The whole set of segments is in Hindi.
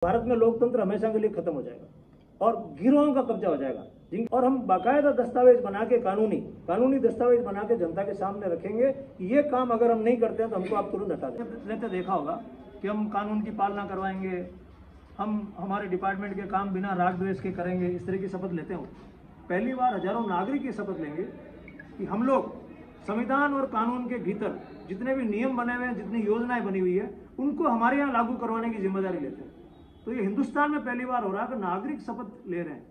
भारत में लोकतंत्र हमेशा के लिए खत्म हो जाएगा और गिरोहों का कब्जा हो जाएगा। और हम बाकायदा दस्तावेज बना के कानूनी दस्तावेज बना के जनता के सामने रखेंगे। ये काम अगर हम नहीं करते हैं तो हमको आप तुरंत हटा दें। देखा होगा कि हम कानून की पालना करवाएंगे, हम हमारे डिपार्टमेंट के काम बिना राग द्वेष के करेंगे, इस तरह की शपथ लेते हो। पहली बार हजारों नागरिक की शपथ लेंगे कि हम लोग संविधान और कानून के भीतर जितने भी नियम बने हुए हैं, जितनी योजनाएं बनी हुई है, उनको हमारे यहाँ लागू करवाने की जिम्मेदारी लेते हैं। तो ये हिंदुस्तान में पहली बार हो रहा है कि नागरिक शपथ ले रहे हैं।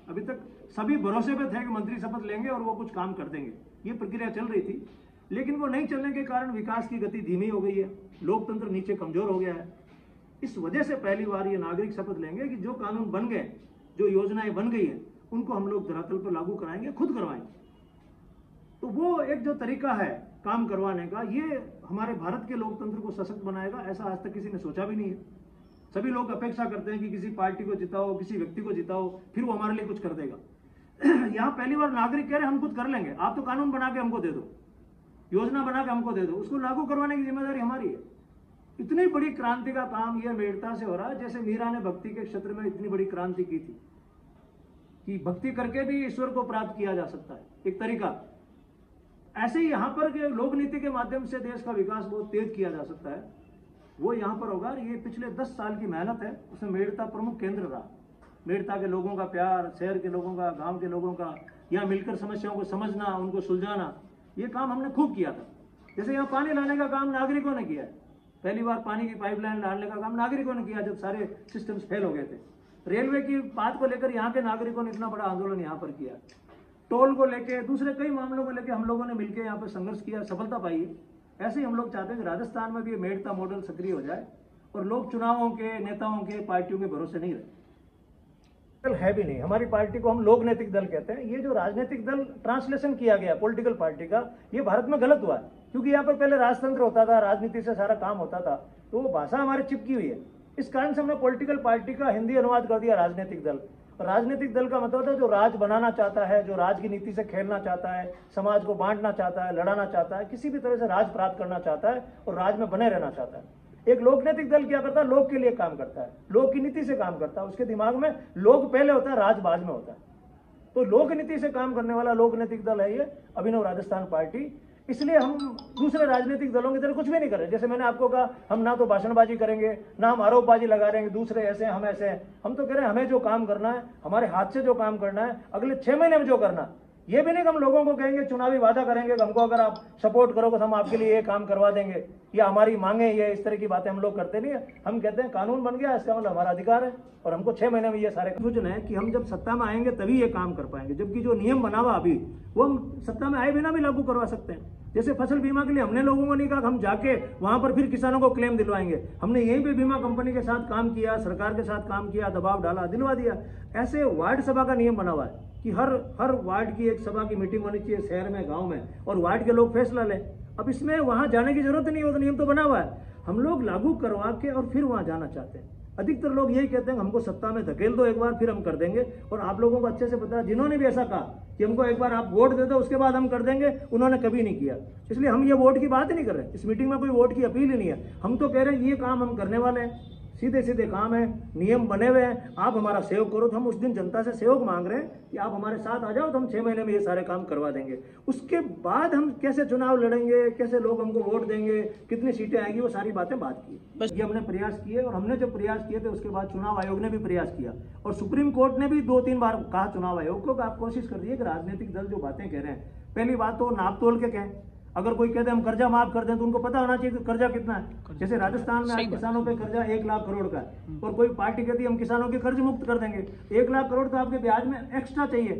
अभी तक सभी भरोसे पे थे कि मंत्री शपथ लेंगे और वो कुछ काम कर देंगे, ये प्रक्रिया चल रही थी, लेकिन वो नहीं चलने के कारण विकास की गति धीमी हो गई है, लोकतंत्र नीचे कमजोर हो गया है। इस वजह से पहली बार ये नागरिक शपथ लेंगे कि जो कानून बन गए, जो योजनाएं बन गई है, उनको हम लोग धरातल पर लागू कराएंगे, खुद करवाएंगे। तो वो एक जो तरीका है काम करवाने का, ये हमारे भारत के लोकतंत्र को सशक्त बनाएगा। ऐसा आज तक किसी ने सोचा भी नहीं है। सभी लोग अपेक्षा करते हैं कि किसी पार्टी को जिताओ, किसी व्यक्ति को जिताओ, फिर वो हमारे लिए कुछ कर देगा। यहाँ पहली बार नागरिक कह रहे हम खुद कर लेंगे, आप तो कानून बना के हमको दे दो, योजना बना के हमको दे दो, उसको लागू करवाने की जिम्मेदारी हमारी है। इतनी बड़ी क्रांति का काम यह मेड़ता से हो रहा है, जैसे मीरा ने भक्ति के क्षेत्र में इतनी बड़ी क्रांति की थी कि भक्ति करके भी ईश्वर को प्राप्त किया जा सकता है, एक तरीका। ऐसे ही यहाँ पर लोक नीति के माध्यम से देश का विकास बहुत तेज किया जा सकता है, वो यहाँ पर होगा। ये पिछले 10 साल की मेहनत है, उसमें मेड़ता प्रमुख केंद्र रहा। मेड़ता के लोगों का प्यार, शहर के लोगों का, गांव के लोगों का, यहाँ मिलकर समस्याओं को समझना, उनको सुलझाना, ये काम हमने खूब किया था। जैसे यहाँ पानी लाने का काम नागरिकों ने किया है, पहली बार पानी की पाइपलाइन डालने का काम नागरिकों ने किया जब सारे सिस्टम्स फेल हो गए थे। रेलवे की बात को लेकर यहाँ के नागरिकों ने इतना बड़ा आंदोलन यहाँ पर किया, टोल को लेकर, दूसरे कई मामलों को लेकर हम लोगों ने मिलकर यहाँ पर संघर्ष किया, सफलता पाई। ऐसे ही हम लोग चाहते हैं कि राजस्थान में भी मेड़ता मॉडल सक्रिय हो जाए और लोग चुनावों के, नेताओं के, पार्टियों के भरोसे नहीं रहे। है भी नहीं, हमारी पार्टी को हम लोक नैतिक दल कहते हैं। ये जो राजनीतिक दल ट्रांसलेशन किया गया पॉलिटिकल पार्टी का, ये भारत में गलत हुआ है, क्योंकि यहाँ पर पहले राजतंत्र होता था, राजनीति से सारा काम होता था, तो वो भाषा हमारी चिपकी हुई है। इस कारण से हमने पॉलिटिकल पार्टी का हिंदी अनुवाद कर दिया राजनीतिक दल। राजनीतिक दल का मतलब है जो राज बनाना चाहता है, जो राज की नीति से खेलना चाहता है, समाज को बांटना चाहता है, लड़ाना चाहता है, किसी भी तरह से राज प्राप्त करना चाहता है और राज में बने रहना चाहता है। एक लोकनैतिक दल क्या करता है? लोक के लिए काम करता है, लोक की नीति से काम करता है। उसके दिमाग में लोक पहले होता है, राज बाद में होता है। तो लोक नीति से काम करने वाला लोकनैतिक दल है ये अभिनव राजस्थान पार्टी। इसलिए हम दूसरे राजनीतिक दलों की तरह कुछ भी नहीं कर रहे। जैसे मैंने आपको कहा, हम ना तो भाषणबाजी करेंगे, ना हम आरोपबाजी लगा रहे हैं, दूसरे ऐसे हैं, हम ऐसे हैं। हम तो कह रहे हैं हमें जो काम करना है, हमारे हाथ से जो काम करना है, अगले 6 महीने में जो करना, ये भी नहीं कि हम लोगों को कहेंगे, चुनावी वादा करेंगे कि हमको अगर आप सपोर्ट करोगे तो हम आपके लिए ये काम करवा देंगे, या हमारी मांगे ये, इस तरह की बातें हम लोग करते नहीं है। हम कहते हैं कानून बन गया, इसका मतलब हमारा अधिकार है और हमको 6 महीने में ये सारे सूचना है कि हम जब सत्ता में आएंगे तभी ये काम कर पाएंगे। जबकि जो नियम बना हुआ अभी, वो हम सत्ता में आए बिना भी लागू करवा सकते हैं। जैसे फसल बीमा के लिए हमने लोगों को नहीं कहा हम जाके वहां पर फिर किसानों को क्लेम दिलवाएंगे, हमने यहीं पे बीमा कंपनी के साथ काम किया, सरकार के साथ काम किया, दबाव डाला, दिलवा दिया। ऐसे वार्ड सभा का नियम बना हुआ है कि हर वार्ड की एक सभा की मीटिंग होनी चाहिए शहर में, गांव में, और वार्ड के लोग फैसला लें। अब इसमें वहां जाने की जरूरत नहीं, वो तो नियम तो बना हुआ है। हम लोग लागू करवा के और फिर वहां जाना चाहते हैं। अधिकतर लोग यही कहते हैं हमको सत्ता में धकेल दो एक बार, फिर हम कर देंगे। और आप लोगों को अच्छे से पता है, जिन्होंने भी ऐसा कहा कि हमको एक बार आप वोट दे दो उसके बाद हम कर देंगे, उन्होंने कभी नहीं किया। इसलिए हम ये वोट की बात ही नहीं कर रहे, इस मीटिंग में कोई वोट की अपील ही नहीं है। हम तो कह रहे हैं ये काम हम करने वाले हैं, सीधे सीधे काम है, नियम बने हुए हैं, आप हमारा सहयोग करो। तो हम उस दिन जनता से सहयोग मांग रहे हैं कि आप हमारे साथ आ जाओ, तो हम 6 महीने में ये सारे काम करवा देंगे। उसके बाद हम कैसे चुनाव लड़ेंगे, कैसे लोग हमको वोट देंगे, कितनी सीटें आएंगी, वो सारी बातें बात की। बस ये हमने प्रयास किए, और हमने जब प्रयास किए थे उसके बाद चुनाव आयोग ने भी प्रयास किया, और सुप्रीम कोर्ट ने भी 2-3 बार कहा चुनाव आयोग को, आप कोशिश कर दिए कि राजनीतिक दल जो बातें कह रहे हैं, पहली बात तो नाप तोल के कहें। अगर कोई कहते हैं हम कर्जा माफ कर दें, तो उनको पता होना चाहिए कि कर्जा कितना है। जैसे राजस्थान में आज किसानों पे कर्जा 1 लाख करोड़ का है, और कोई पार्टी कहती है हम किसानों के कर्ज मुक्त कर देंगे। 1 लाख करोड़ तो आपके ब्याज में एक्स्ट्रा चाहिए,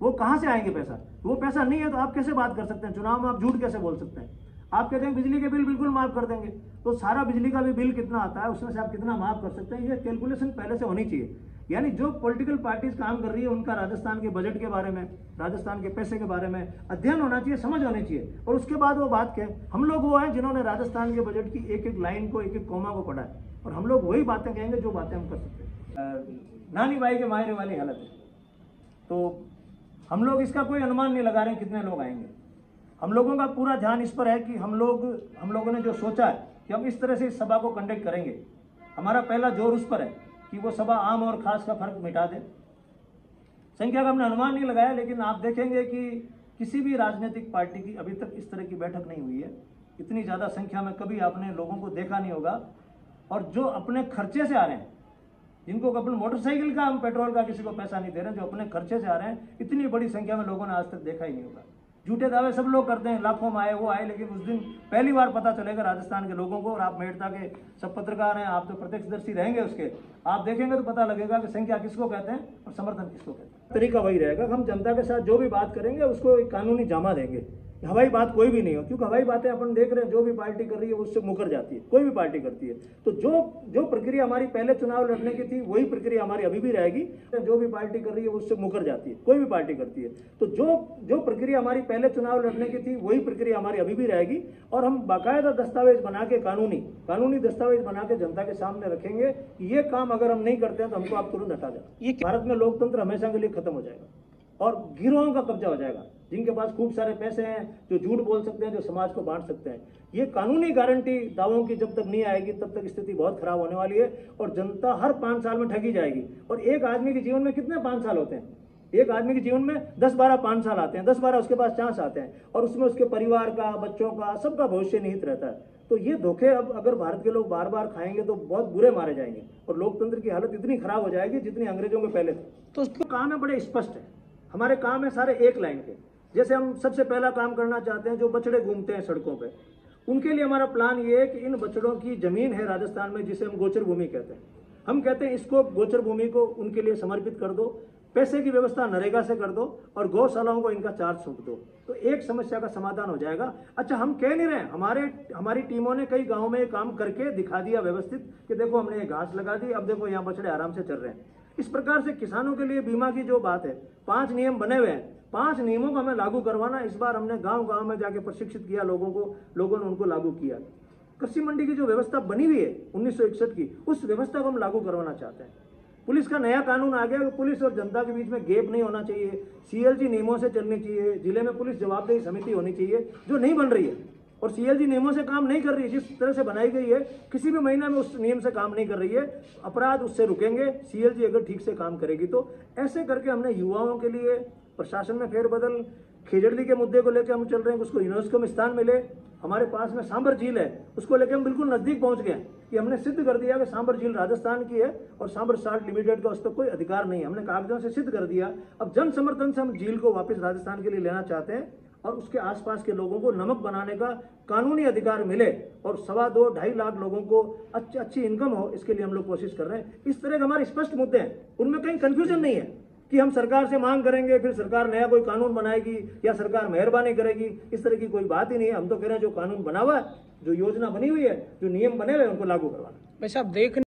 वो कहां से आएंगे पैसा? वो पैसा नहीं है तो आप कैसे बात कर सकते हैं? चुनाव में आप झूठ कैसे बोल सकते हैं? आप कहते हैं बिजली के बिल बिल्कुल माफ कर देंगे, तो सारा बिजली का भी बिल कितना आता है, उसमें से आप कितना माफ कर सकते हैं, ये कैलकुलेशन पहले से होनी चाहिए। यानी जो पॉलिटिकल पार्टीज काम कर रही है, उनका राजस्थान के बजट के बारे में, राजस्थान के पैसे के बारे में अध्ययन होना चाहिए, समझ होनी चाहिए, और उसके बाद वो बात कहें। हम लोग वो हैं जिन्होंने राजस्थान के बजट की एक एक लाइन को, एक एक कॉमा को पढ़ा है, और हम लोग वही बातें कहेंगे जो बातें हम कर सकते हैं। नानी बाई के मायरे वाली हालत है, तो हम लोग इसका कोई अनुमान नहीं लगा रहे हैं कितने लोग आएंगे। हम लोगों का पूरा ध्यान इस पर है कि हम लोगों ने जो सोचा है कि हम इस तरह से इस सभा को कंडक्ट करेंगे, हमारा पहला जोर उस पर है कि वो सभा आम और खास का फर्क मिटा दे। संख्या का हमने अनुमान नहीं लगाया, लेकिन आप देखेंगे कि किसी भी राजनीतिक पार्टी की अभी तक इस तरह की बैठक नहीं हुई है। इतनी ज़्यादा संख्या में कभी आपने लोगों को देखा नहीं होगा। और जो अपने खर्चे से आ रहे हैं, जिनको अपने मोटरसाइकिल का, हम पेट्रोल का किसी को पैसा नहीं दे रहे हैं, जो अपने खर्चे से आ रहे हैं, इतनी बड़ी संख्या में लोगों ने आज तक देखा ही नहीं होगा। झूठे दावे सब लोग करते हैं, लाखों में आए, वो आए, लेकिन उस दिन पहली बार पता चलेगा राजस्थान के लोगों को। और आप मेड़ता के सब पत्रकार हैं, आप तो प्रत्यक्षदर्शी रहेंगे उसके, आप देखेंगे तो पता लगेगा कि संख्या किसको कहते हैं और समर्थन किसको कहते हैं। तरीका वही रहेगा, हम जनता के साथ जो भी बात करेंगे उसको एक कानूनी जामा देंगे। हवाई बात कोई भी नहीं हो, क्योंकि हवाई बातें अपन देख रहे हैं, जो भी पार्टी कर रही है उससे मुकर जाती है, कोई भी पार्टी करती है। तो जो प्रक्रिया हमारी पहले चुनाव लड़ने की थी, वही प्रक्रिया हमारी अभी भी रहेगी। जो भी पार्टी कर रही है उससे मुकर जाती है, कोई भी पार्टी करती है। तो जो प्रक्रिया हमारी पहले चुनाव लड़ने की थी, वही प्रक्रिया हमारी अभी भी रहेगी। और हम बाकायदा दस्तावेज बना के, कानूनी दस्तावेज बना के जनता के सामने रखेंगे कि ये काम अगर हम नहीं करते हैं तो हमको आप तुरंत हटा जाए। भारत में लोकतंत्र हमेशा के लिए खत्म हो जाएगा और गिरोहों का कब्जा हो जाएगा, जिनके पास खूब सारे पैसे हैं, जो झूठ बोल सकते हैं, जो समाज को बांट सकते हैं। ये कानूनी गारंटी दावों की जब तक नहीं आएगी, तब तक स्थिति बहुत खराब होने वाली है। और जनता हर 5 साल में ठगी जाएगी। और एक आदमी के जीवन में कितने 5 साल होते हैं? एक आदमी के जीवन में 10-12 5 साल आते हैं, 10-12 उसके पास चांस आते हैं, और उसमें उसके परिवार का, बच्चों का, सबका भविष्य निहित रहता है। तो ये धोखे अब अगर भारत के लोग बार बार खाएंगे तो बहुत बुरे मारे जाएंगे और लोकतंत्र की हालत इतनी खराब हो जाएगी जितनी अंग्रेजों के पहले थे। तो उसके काम है बड़े स्पष्ट है, हमारे काम है सारे एक लाइन के। जैसे हम सबसे पहला काम करना चाहते हैं, जो बछड़े घूमते हैं सड़कों पे, उनके लिए हमारा प्लान ये है कि इन बछड़ों की जमीन है राजस्थान में, जिसे हम गोचर भूमि कहते हैं। हम कहते हैं इसको, गोचर भूमि को उनके लिए समर्पित कर दो, पैसे की व्यवस्था नरेगा से कर दो और गौशालाओं को इनका चार्ज सौंप दो, तो एक समस्या का समाधान हो जाएगा। अच्छा, हम कह नहीं रहे, हमारी टीमों ने कई गाँव में काम करके दिखा दिया व्यवस्थित कि देखो हमने ये घास लगा दी, अब देखो यहाँ बछड़े आराम से चल रहे हैं। इस प्रकार से किसानों के लिए बीमा की जो बात है, 5 नियम बने हुए हैं, 5 नियमों को हमें लागू करवाना। इस बार हमने गांव-गांव में जाके प्रशिक्षित किया लोगों को, लोगों ने उनको लागू किया। कृषि मंडी की जो व्यवस्था बनी हुई है 1961 की, उस व्यवस्था को हम लागू करवाना चाहते हैं। पुलिस का नया कानून आ गया, पुलिस और जनता के बीच में गैप नहीं होना चाहिए, सीएलजी नियमों से चलनी चाहिए, जिले में पुलिस जवाबदेही समिति होनी चाहिए, जो नहीं बन रही है और सीएलजी नियमों से काम नहीं कर रही है। जिस तरह से बनाई गई है, किसी भी महीना में उस नियम से काम नहीं कर रही है, अपराध उससे रुकेंगे सीएलजी अगर ठीक से काम करेगी तो। ऐसे करके हमने युवाओं के लिए प्रशासन में फेरबदल, खेजड़ली के मुद्दे को लेकर हम चल रहे हैं, उसको यूनेस्को में स्थान मिले। हमारे पास में सांबर झील है, उसको लेकर हम बिल्कुल नजदीक पहुंच गए कि हमने सिद्ध कर दिया कि सांबर झील राजस्थान की है और सांबर साल्ट लिमिटेड का उस पर कोई अधिकार नहीं है। हमने कागजों से सिद्ध कर दिया। अब जन समर्थन से हम झील को वापस राजस्थान के लिए लेना चाहते हैं और उसके आसपास के लोगों को नमक बनाने का कानूनी अधिकार मिले और 2.25-2.5 लाख लोगों को अच्छी इनकम हो, इसके लिए हम लोग कोशिश कर रहे हैं। इस तरह के हमारे स्पष्ट मुद्दे हैं, उनमें कहीं कंफ्यूजन नहीं है कि हम सरकार से मांग करेंगे फिर सरकार नया कोई कानून बनाएगी या सरकार मेहरबानी करेगी, इस तरह की कोई बात ही नहीं है। हम तो कह रहे हैं जो कानून बना हुआ है, जो योजना बनी हुई है, जो नियम बने हुए हैं, उनको लागू करवाना। वैसे आप देख